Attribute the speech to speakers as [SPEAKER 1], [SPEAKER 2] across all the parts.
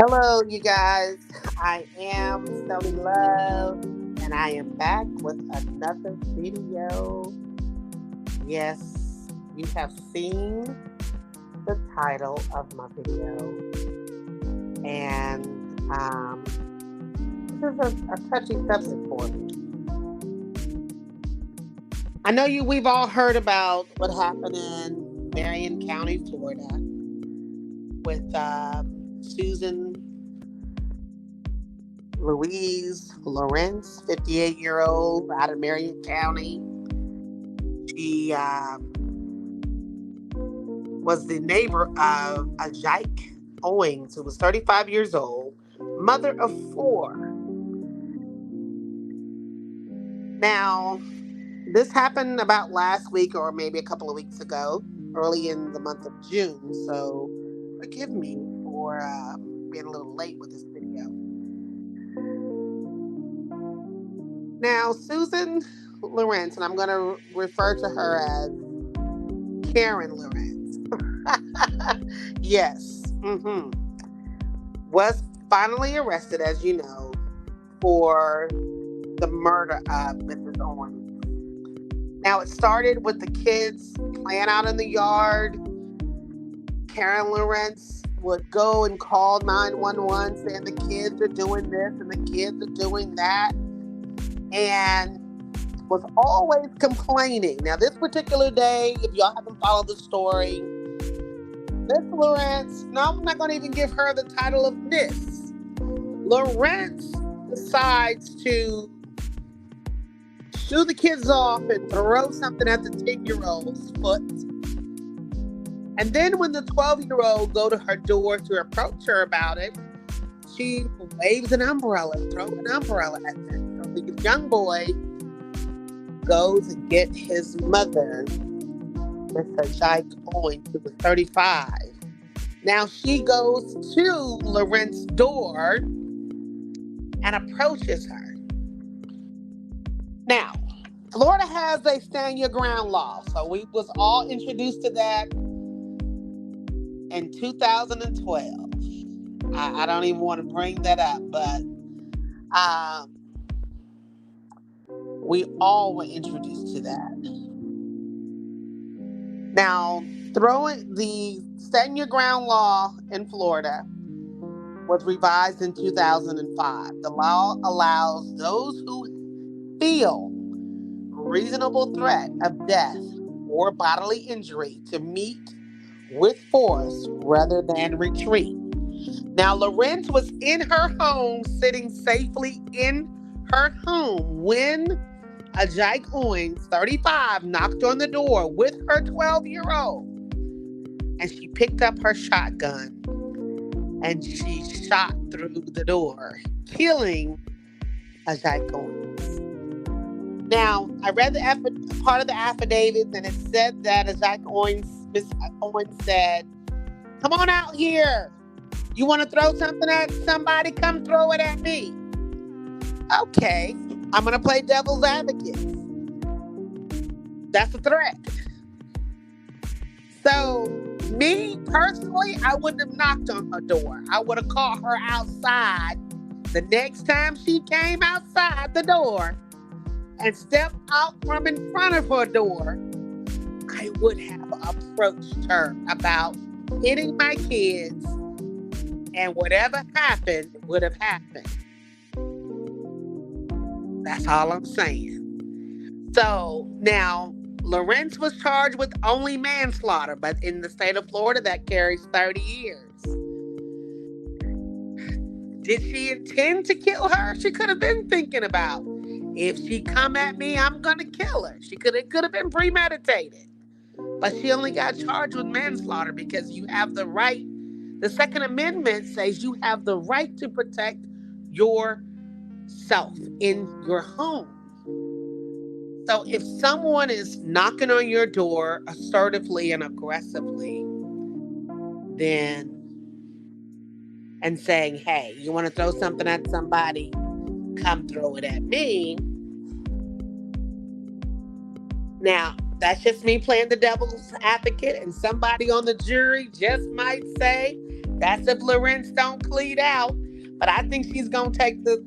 [SPEAKER 1] Hello, you guys. I am Shelly Love, and I am back with another video. Yes, you have seen the title of my video, and this is a touchy subject for me. I know we've all heard about what happened in Marion County, Florida, with Susan Louise Lawrence, 58-year-old out of Marion County. She was the neighbor of Ajike Owings, who was 35 years old, mother of four. Now, this happened about last week or maybe a couple of weeks ago, early in the month of June. So forgive me for being a little late with this video. Now, Susan Lawrence, and I'm going to refer to her as Karen Lawrence. Yes. Was finally arrested, as you know, for the murder of Mrs. Owens. Now, it started with the kids playing out in the yard. Karen Lawrence would go and call 911 saying the kids are doing this and the kids are doing that, and was always complaining. Now, this particular day, if y'all haven't followed the story, Miss Lawrence, no, I'm not going to even give her the title of Miss. Lawrence decides to shoo the kids off and throw something at the 10-year-old's foot. And then when the 12-year-old go to her door to approach her about it, she waves an umbrella, throws an umbrella at them. So the young boy goes and get his mother, Mr. Jike Owens, who was 35. Now she goes to Lawrence's door and approaches her. Now, Florida has a stand your ground law, so we was all introduced to that in 2012. I don't even want to bring that up, but we all were introduced to that. Now, throwing the stand your ground law in Florida was revised in 2005. The law allows those who feel reasonable threat of death or bodily injury to meet with force rather than retreat. Now, Lawrence was in her home, sitting safely in her home when Ajike Owens, 35, knocked on the door with her 12-year-old, and she picked up her shotgun and she shot through the door, killing Ajike Owens. Now, I read the part of the affidavit, and it said that Ajike Owens, Miss Owens said, "Come on out here. You want to throw something at somebody? Come throw it at me." Okay, I'm going to play devil's advocate. That's a threat. So, me personally, I wouldn't have knocked on her door. I would have caught her outside. The next time she came outside the door and stepped out from in front of her door, I would have approached her about hitting my kids, and whatever happened would have happened. That's all I'm saying. So now, Lawrence was charged with only manslaughter, but in the state of Florida, that carries 30 years. Did she intend to kill her? She could have been thinking about, if she come at me, I'm gonna kill her. It could have been premeditated. But she only got charged with manslaughter because you have the right. The Second Amendment says you have the right to protect yourself in your home. So if someone is knocking on your door assertively and aggressively, then and saying, "Hey, you want to throw something at somebody? Come throw it at me." Now, that's just me playing the devil's advocate, and somebody on the jury just might say, That's if Lorenz don't plead out. But I think she's gonna take the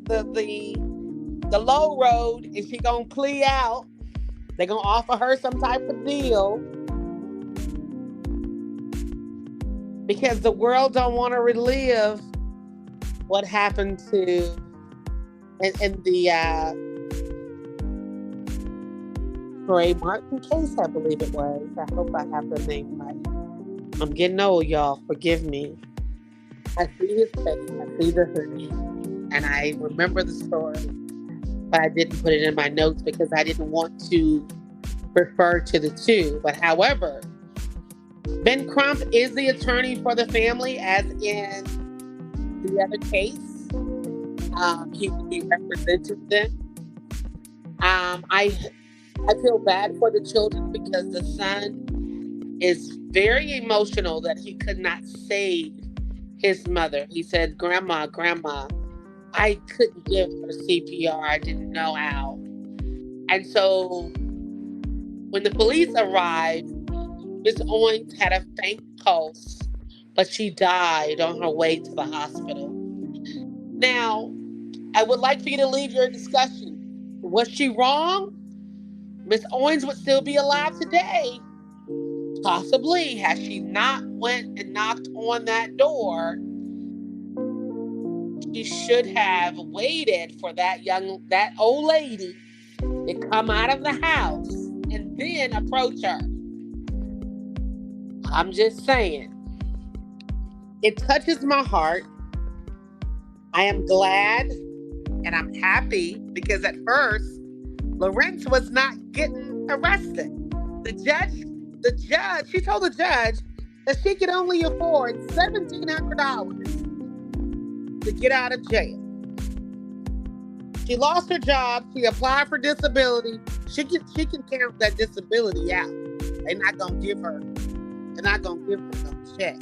[SPEAKER 1] low road, and she gonna plea out. They're gonna offer her some type of deal because the world don't want to relive what happened to in the Trey Martin case, I believe it was. I hope I have the name right. I'm getting old, y'all. Forgive me. I see his face. I see the hoodie, and I remember the story, but I didn't put it in my notes because I didn't want to refer to the two. But however, Ben Crump is the attorney for the family, as in the other case. He will be representing them. I feel bad for the children because the son is very emotional that he could not save his mother. He said, Grandma, I couldn't give her CPR. I didn't know how. And so when the police arrived, Miss Owens had a faint pulse, but she died on her way to the hospital. Now, I would like for you to leave your discussion. Was she wrong? Miss Owens would still be alive today. Possibly, had she not went and knocked on that door, she should have waited for that old lady to come out of the house and then approach her. I'm just saying. It touches my heart. I am glad and I'm happy because at first, Lorenz was not getting arrested. The judge, she told the judge that she could only afford $1,700 to get out of jail. She lost her job. She applied for disability. She can count that disability out. They're not gonna give her no check.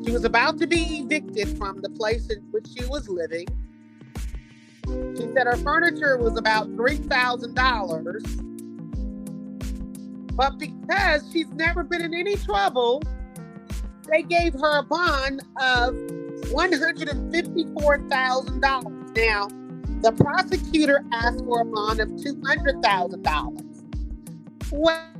[SPEAKER 1] She was about to be evicted from the place in which she was living. She said her furniture was about $3,000. But because she's never been in any trouble, they gave her a bond of $154,000. Now, the prosecutor asked for a bond of $200,000. Well,